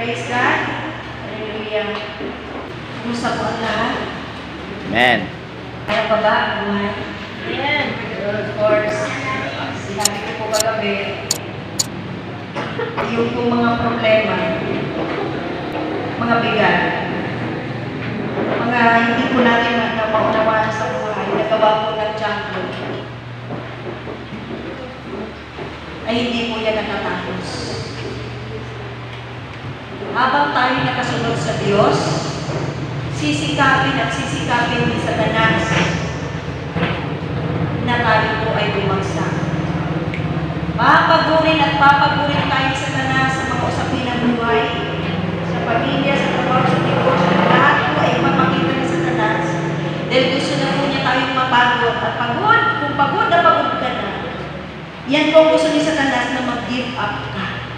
Praise God. Hallelujah. Kumusta po ang lahat? Amen. Kaya pa ba? Buhay? Amen. Of course. Sinabi ko po kagabi, yung po mga problema, mga bigat, mga hindi po natin maunawaan sa buhay, nagawa po ng tiyanto, ay hindi po yan natatapos. Habang tayo nakasunod sa Diyos, sisikapin at sisikapin ni Satanas na tayo po ay bumagsak. Papagurin at papagurin tayo sa Satanas sa mga usapin ng buhay, sa pamilya, sa trabaho, sa negosyo. Lahat po ay mapakita ni Satanas dahil gusto na po niya tayong mapagod. At pagod, kung pagod na pagod ka na, yan po gusto ni Satanas na mag-give up ka.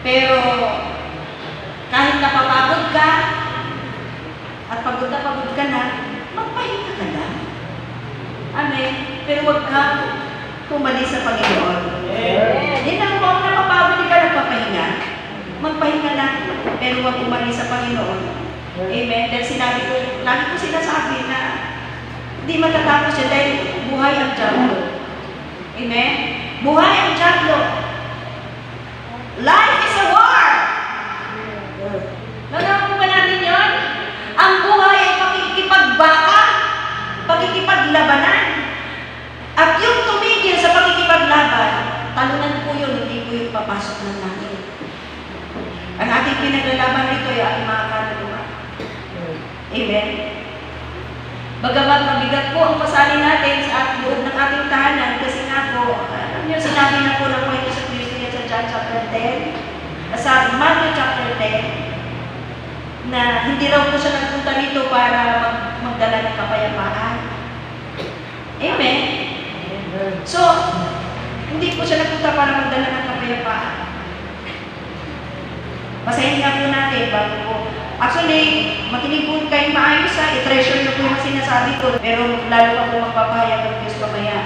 Pero kahit napapagod ka at pagod ka na, magpahinga ka na. Amen. Pero huwag kang tumali sa Panginoon. Hindi na kung napapagod ka, nagpapahinga. Magpahinga lang, pero huwag tumali sa Panginoon. Amen. Dahil sinabi ko, lagi ko sinasabi na hindi matatapos siya dahil buhay ang diablo. Amen. Buhay ang diablo. Life is a war. Nalaman mo ba natin yun? Ang buhay ay pakikipagbaka, pakikipaglabanan. At yung tumigil sa pakikipaglaban, talunan po yun, hindi po yung papasok ng langit. Ang ating pinaglalaban rito ay ating mga kaluluwa. Amen? Bagamat mabigat po ang pasali natin sa loob ng ating tahanan, kasi nga po, alam niyo, sinabi na po ng Panginoon sa Kristo yan sa John chapter 10, sa Matthew chapter 10, na hindi raw po siya nagpunta dito para magdala ng kapayapaan. Amen? So, hindi po siya nagpunta para magdala ng kapayapaan. Basahin nga po natin bago po. Actually, makinig po kayong maayos ha, i-treasure nyo po yung sinasabi ko, pero lalo pa po magpapahayag ng Diyos mamaya.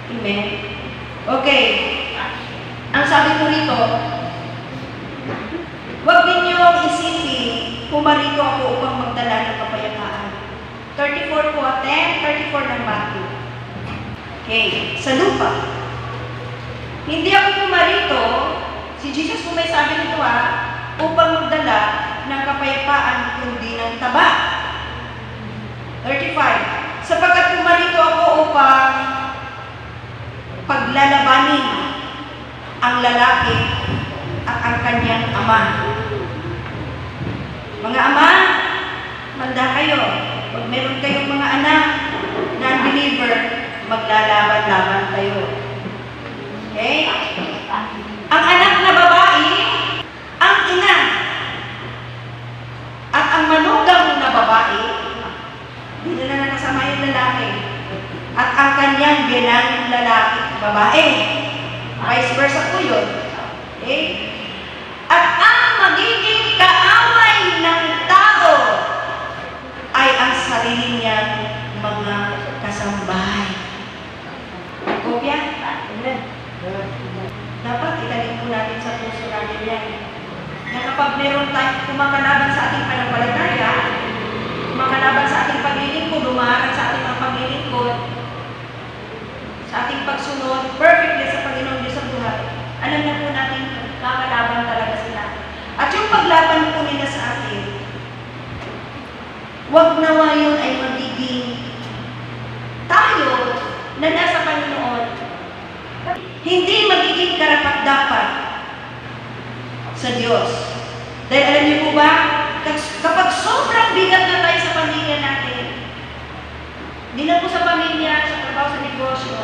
Amen? Okay. Ang sabi ko rito, huwag ninyong isipin, pumarito ako upang magdala ng kapayapaan. 34 po, 10:34 ng Matthew. Okay, sa lupa. Hindi ako pumarito, si Jesus po may sabi nito upang magdala ng kapayapaan kundi ng taba. 35. Sapagkat pumarito ako upang paglalabanin ang lalaki at ang kanyang ama. Mga ama, manda kayo. Pag meron kayong mga anak na unbeliever, maglalaban-laban kayo. Okay? Ang anak na babae, ang ina, at ang manugang na babae, hindi na nakasama yung lalaki, at ang kanyang bilang lalaki, babae. Vice versa po yun. Okay? At ang magiging kaaway ng tao ay ang sarili niyang mga kasambahay. Kopya? Amen. Dapat italin po natin sa puso natin yan. Na kapag meron tayo kumakalaban sa ating pananampalataya, kumakalaban sa ating paglilingkod, lumaharap sa ating mga paglilingkod, sa ating pagsunod, perfectly sa Panginoon Diyos sa buhay, alam na po natin, kakalaban talaga sila. At yung paglaban po nila sa atin, wag nawa yun ay magiging tayo na nasa Panginoon. Hindi magiging karapat-dapat sa Diyos. Dahil alam niyo po ba, kapag sobrang bigat na tayo sa pamilya natin, hindi na po sa pamilya, sa trabaho, sa negosyo,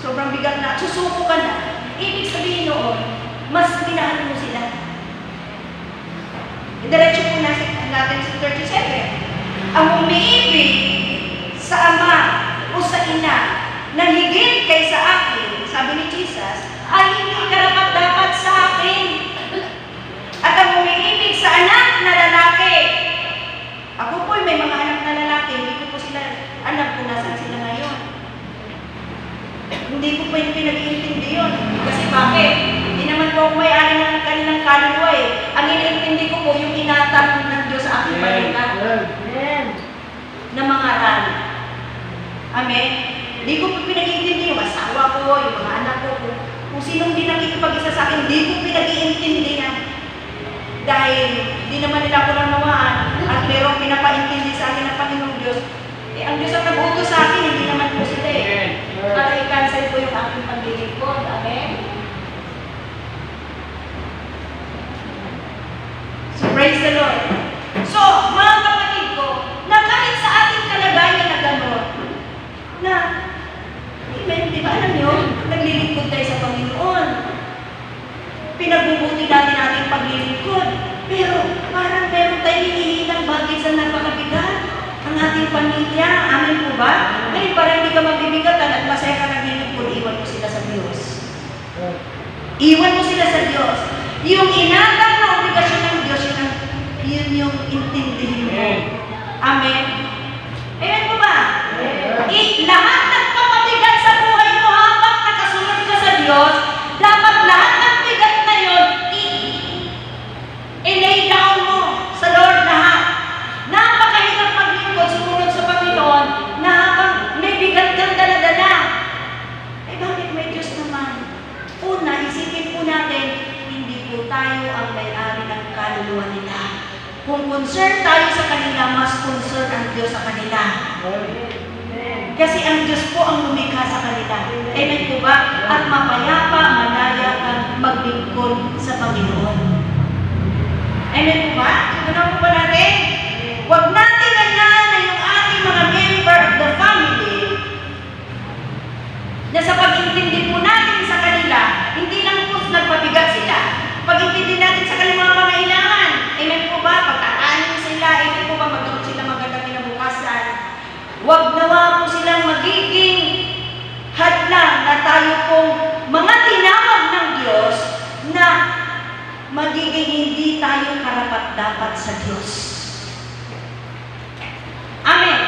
sobrang bigat na, susuko ka na, ibig sabihin noon, mas minahal mo sila. Diretso po natin sa 37. Ang umiibig sa ama o sa ina na higit kaysa akin, sabi ni Jesus, ay hindi karapat-dapat sa akin. At ang umiibig sa anak na lalaki, ako po may mga anak na lalaki, hindi ko po sila anak kung nasan sila ngayon. Hindi ko po yung pinag-iintindi yun. Kasi bakit? Hindi naman po ako may-ari ng kaluluwa eh. Ang iniintindi ko po, yung inatang ng Diyos sa aking panita. Na mga ran. Amen? Hindi ko po pinag-iintindi yung asawa ko, yung mga anak ko, kung sinong di nakikipag-isa sa akin, hindi ko pinag-iintindi yan. Dahil di naman nila ako nanawaan at merong pinapaintindi sa akin ng Panginoong Diyos. Eh, ang Diyos ang nag-utos sa akin, hindi naman po sila eh. Para i-cancel po yung aking paglilingkod. Amen? So, praise the Lord. So, mga kapatid ko, na kahit sa ating kalagayan na gano'n, na, amen, di ba alam nyo, naglilingkod tayo sa Panginoon. Pinagbubuti natin ating paglilingkod. Pero, parang meron tayong hinihilang bagay sa napakabigat. Ang ating pamilya, amin po ba? Ngayon, parang hindi ka mabibigatan at masaya ka naglilingkod, iwan mo sila sa Diyos. Iwan mo sila sa Diyos. Yung inatang na obligasyon ng Diyos, yun yung intindihin mo. Amen? Amen po ba? Lahat ng pamabigat sa buhay mo habang nakasunod ka sa Diyos, dapat lahat ng bigat na yun, i-lay down mo sa Lord lahat. Napakahirap maglingkod, sumunod sa Panginoon, na habang may bigat kang dala-dala. Eh bakit may Diyos naman? Una, isipin po natin, hindi po tayo ang may-ari ng kaluluwa nila. Kung concern tayo sa kanila, mas concern ang Diyos sa kanila. Kasi ang Diyos po ang lumikha sa kanila. Amen po ba? At mapayapa, malaya kang maglingkod sa Panginoon. Amen po ba? Ano po ba natin? Huwag natin ganyan na yung ating mga member of the family na sa pag-intindi po natin sa kanila, hindi lang po nagpabigat sila. Pag-intindi natin sa kanilang mga pangailangan. Amen po ba? Pagkakanin sila, amen po ba? Magkaroon sila magandang kinabukasan. Huwag nawa po silang magiging hadlang na tayo pong mga tinawag ng Diyos na magiging hindi tayo karapat-dapat sa Diyos. Amen.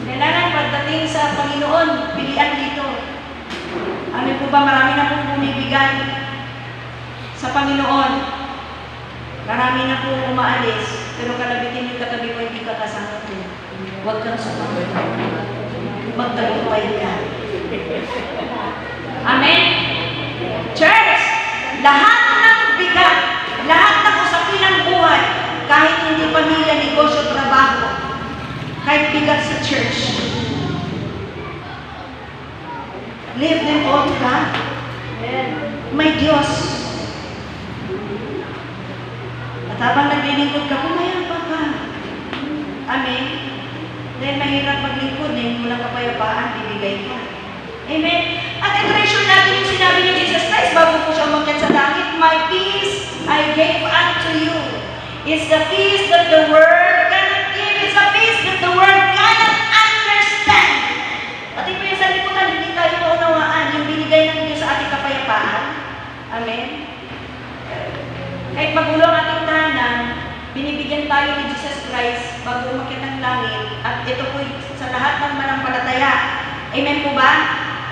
Kailangan pagdating sa Panginoon, pilian dito. Amen po ba? Marami na pong bumibigay sa Panginoon. Marami na po umaalis. Pero kalabitin yung katabi ko, hindi ka kasama ko. Huwag kang sumama. Magtagumpay ka. Amen? Church, lahat ng bigat, lahat ng usapin ng buhay, kahit hindi pamilya, negosyo, trabaho, kahit bigat sa church, leave them all to God. May Diyos. At habang naglilingkod ka, pumayapa ka. Amen? Dahil mahirap maglingkod, dahil walang kapayapaan, bibigay ka. Amen? At i-treasure natin yung sinabi ni Jesus Christ bago po siya umakyat sa langit, my peace I gave unto you. It's the peace that the world cannot give. It's the peace that the world cannot understand. Pati po yung sa liputan, hindi tayo maunawaan yung binigay ng Diyos sa ating kapayapaan. Amen? Kahit magulo ang ating tahanan, binibigyan tayo ni Jesus Christ bago umakyat ng langit. At ito po sa lahat ng manampalataya. Amen po ba?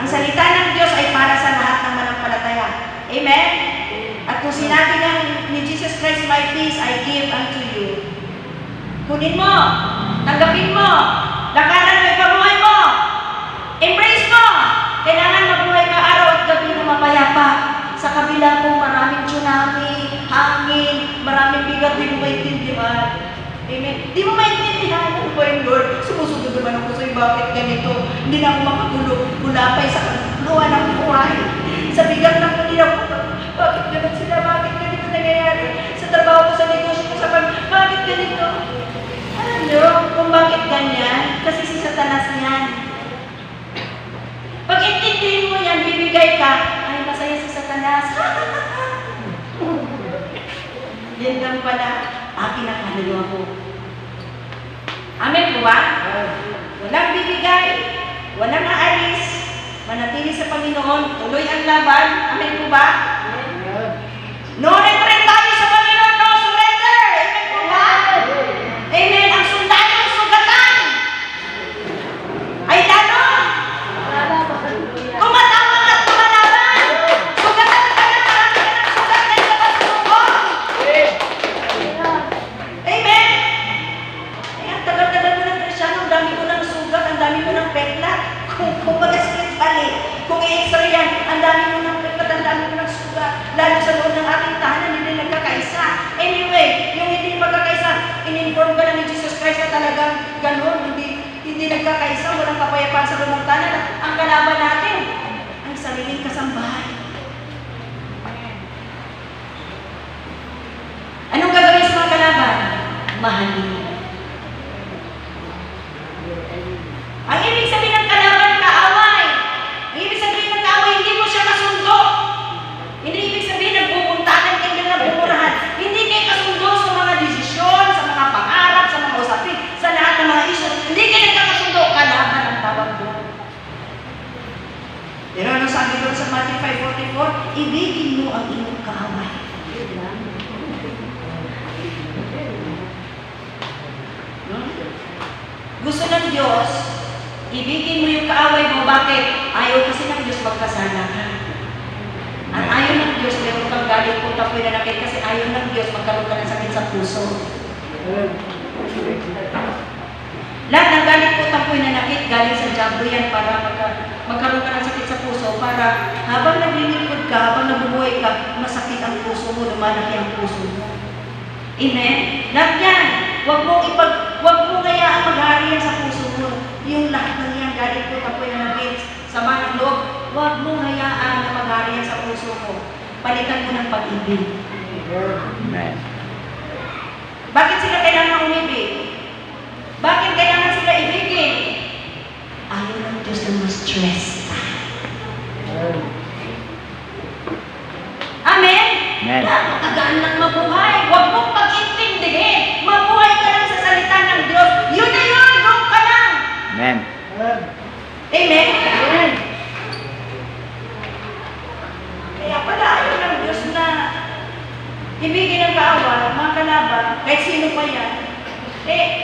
Ang salita ng Diyos ay para sa lahat ng manampalataya. Amen? At kung sinabi ni Jesus Christ, my peace I give unto you. Kunin mo, tanggapin mo, lakaran mo, ipabuhay mo, embrace mo. Kailangan mabuhay ka araw at gabi na mapayapa. Sa kabila po maraming tsunami, hangin, maraming bigat, di mo maintindihan. Amen. Di mo maintindihan. Ano ba yung Lord? Sumusunod naman ako sa'yo, bakit ganito? Hindi na ako makatulog. Hulapay sa luha ng buhay. Sa bigat ng kanila ko, bakit ganun sila? Bakit ganito nangyayari? Sa trabaho ko, sa negosyo ko, sa bakit ganito? Alam nyo, kung bakit ganyan? Kasi si Satanas yan. Pag intindihin mo yan, bibigay ka, ay masaya si Satanas. Yan lang pala, akin ang kaluluwa ko. Amen po ba? Walang bibigay, walang aalis, manatili sa Panginoon, tuloy ang laban. Amen po ba? No retreat tayo sa Panginoon, no surrender. Amen po ba? Amen. Ang sundalo, sugatan. Ay lalo. Kumatama at kumalaban. Sugatan ka na, marami ka ng nagkakaisa, walang kapayapaan sa lumang tanan. Ang kalaban natin, ang sariling kasambahay. Anong gagawin sa mga kalaban? Mahalin. Ang ibig sabihin ng kalaban, kaaway. Ang ibig sabihin ng kaaway, hindi mo siya kasundo. Hindi ibig sabihin nagpupuntahan kayo ng nagpupurahan. Hindi kayo kasundo sa mga desisyon, sa mga pangarap, sa mga usapin, sa lahat ng mga isyo. Hindi kayo nagkakasundo. Kalaban ang tawag doon. Pero ano sabi doon sa Matthew 5:44? Ibigin mo ang iyong kaaway. Gusto ng Diyos, ibigin mo yung kaaway mo. Bakit? Ayaw kasi ng Diyos magkasala ka. At ayaw ng Diyos, meron kang galit kung tapoy na nakit kasi ayaw ng Diyos magkaroon ka ng sakit sa puso. Lahat ng galit ko tapoy na nakit, galing sa diablo yan para magkaroon ka ng sakit sa puso para habang naglilingkod ka, habang nabubuhay ka, masakit ang puso mo, lumalaki ang puso mo. Amen? Lahat yan. Huwag mo hayaan maghari yan sa puso mo. Yung lahat ng yan, galit ko tapoy na nakit, sama ng loob, huwag mo hayaan na maghari yan sa puso mo. Palitan mo ng pag-ibig. Amen. Bakit sila kailangan umibig? Bakit kailangan sila ibigin? Ayaw ng Diyos na ma-stress ka. Amen? Amen. Napakagaan lang mabuhay. Huwag mong pag-intindihin. Mabuhay ka lang sa salita ng Diyos. Yun na yun. Doon ka lang. Amen. Amen? Amen. Kaya pala ayaw ng Diyos na ibigin ang kaaway, mga kalaban, kahit sino pa yan.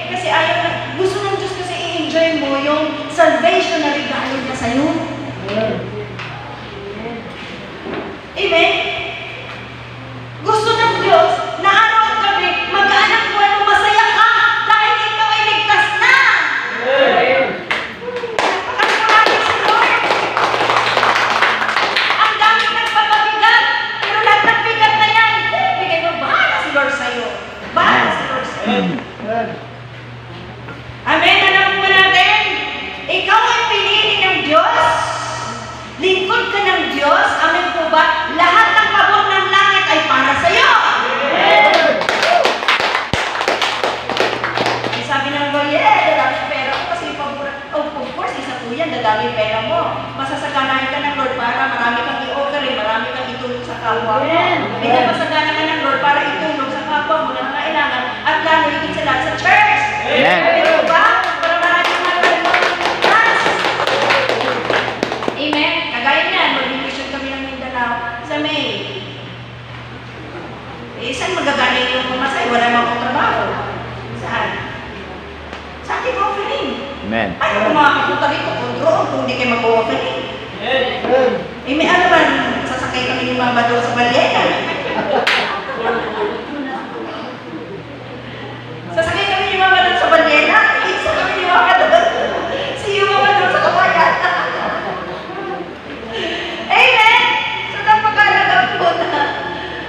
Kasi ayaw na, gusto ng Diyos kasi i-enjoy mo yung salvation na regalo niya sa'yo. Amen? Gusto ng Diyos na araw at gabi, mag-aanak mo at masaya ka dahil ikaw ay ligtas na. Napakalaking si Lord. Ang daming nagpapabigat, pero lahat ng bigat na yan, bigay mo, bahala si Lord sa'yo. Bahala si Lord sa'yo. Amen? Alam mo natin, ikaw ay pinili ng Diyos. Lingkod ka ng Diyos. Amen po ba? Lahat ng pabor ng langit ay para sa iyo. Ay sabi ng Lord, dadami pera ko kasi pabor. Oh, of course, isa po yan, dadami pera mo. Masasaganahin ka ng Lord para marami kang i-offering, marami kang itulong sa kapwa mo. Hindi masagana ka ng Lord para itulong sa kapwa mo na kailangan at lalo higit sa lahat sa church. Amen. Amen po ba? Para marami mga kaluluwas. Amen? Kagaya niyan, mag-mission kami ng Mindanao sa May. Saan magagaling yung pumasay? Wala naman akong trabaho. Saan? Sa ating offering. Amen. Paano kung makakapunta rito kung doon kung hindi kayo mag-offering? May ano ba, sasakay kami ng mga bador sa balyena. Sasakay kami ng mga bador sa balyena. Isa kami ng mga bador. Si yung mga bador sa kabayan. Amen! So napakalaga po na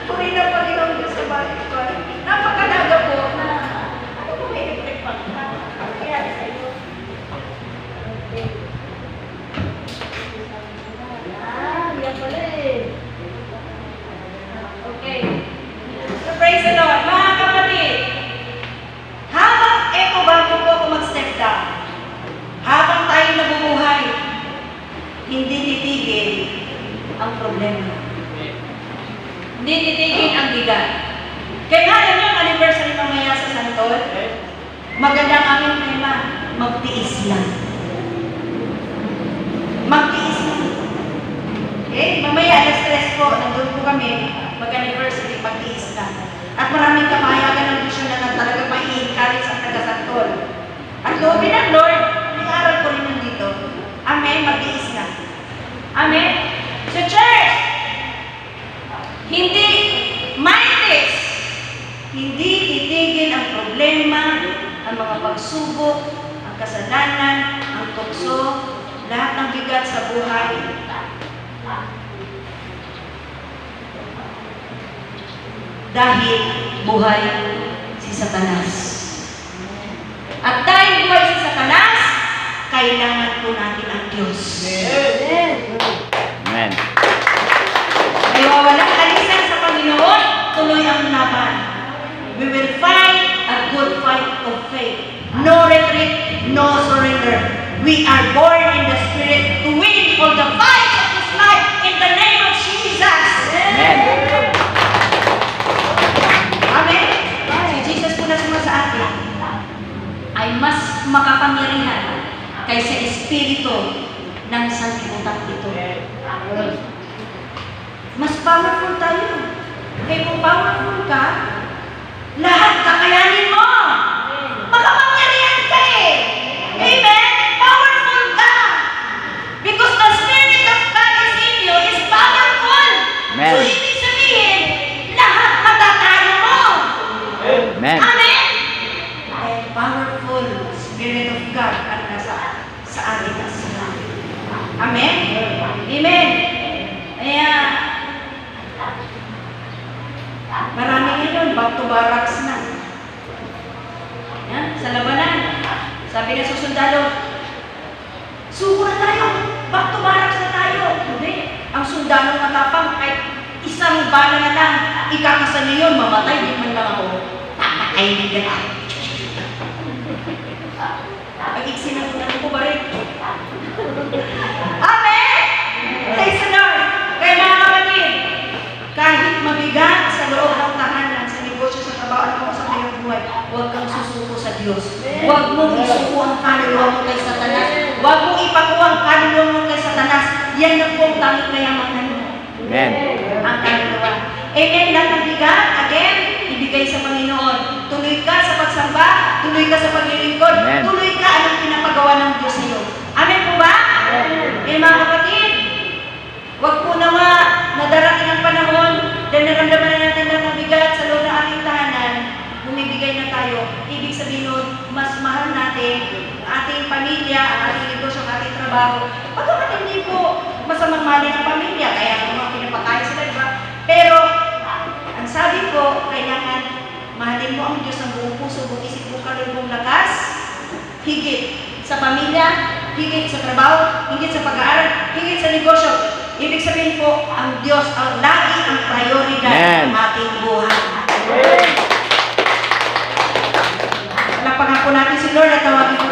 puri na pari ang Diyos sa bahay ko. Napakalaga po na ano po may electric pa? Kaya sa iyo. Yan pala eh. Okay. So praise the Lord. Mga kapatid, habang eto bago po ako mag-step down, habang tayo nabubuhay, hindi titigil ang problema. Hindi titigil ang bigat. Kaya nga alam niyo ang anniversary mamaya sa Santol, magandang aming tema, magtiis lang. Magtiis lang. Okay? Mamaya alas 3 po, nandun po kami, mag-anniversary, magtiis lang. At maraming kapahayagan ng vision na talaga mai-encourage ang taga-Santol. At loobin ng Lord, may-aral ko rin nandito. Amen, magtiis lang. Amen? So church, hindi marites, hindi titigil ang problema, ang mga pagsubok, ang kasalanan, ang tukso, lahat ng bigat sa buhay. Dahil buhay si Satanas. At dahil buhay si Satanas, kailangan po natin ang Diyos. Amen. May wawalang alisan sa Panginoon, tuloy ang laban. We will fight a good fight of faith. No retreat, no surrender. We are born in the Spirit to win all the fights of this life in the name of Jesus. Amen. Amen. Si Jesus po na sa atin ay mas makapangyarihan kaysa espiritu ng sanlibutan ito. Mas powerful tayo. Kaya kung powerful ka, lahat kakayanin mo. Makapangyarihan ka eh. Amen? Powerful ka. Because the Spirit of God is in you is powerful. Amen. So, ibig sabihin, lahat matatalo mo. Amen. Amen? And powerful Spirit of God ang nasa sa atin at sa atin. Amen? Amen. Kaya, marami ngayon, back to barracks na. Yan, sa labanan. Sabi ng susundalo, suko na tayo, back to barracks na tayo. Hindi, ang sundalo matapang, kahit isang bala na lang, ikakasa niyo yun, mamatay, di man lang ako. Papakainin ka na. Pag-iksi na sundalo ko ba rin? Amen! Praise the Lord! Kaya mga kapatid, kahit mabigat sa loob ng tahanan, sa negosyo, sa trabaho, mo sa kayong buhay, huwag kang susuko sa Diyos. Huwag mong isuko ang kaluluwa mo kay Satanas. Huwag mong ipakuha ang kaluluwa mo kay Satanas. Yan na po ang tanging kayamanan mo. Amen. Ang kaluluwa. Amen. Lahat ng bigat, again, ibigay sa Panginoon. Tuloy ka sa pagsamba, tuloy ka sa paglilingkod, Amen. tuloy ka anong pinapagawa ng Diyos sa iyo. Amen po ba? Amen. Mga kapatid, huwag po nawa na darating ang panahon dahil naramdaman na natin ng mabigat sa loob ng ating tahanan, bumibigay na tayo. Ibig sabihin nun, mas mahal natin ang ating pamilya, ang ating negosyo, ang ating trabaho. Pagkakat hindi po masamang mali ng pamilya, kaya mga pinapakain sila, diba? Pero, ang sabi ko, kailangan mahalin mo ang Diyos ng buong puso, buong isip, buong kaluluwa, buong lakas, higit sa pamilya, higit sa trabaho, higit sa pag-aaral, higit sa negosyo. Ibig sabihin po, ang Diyos ang lagi ang prioridad Amen. ng ating buhay. Palapakan po natin si Lord at tawagin po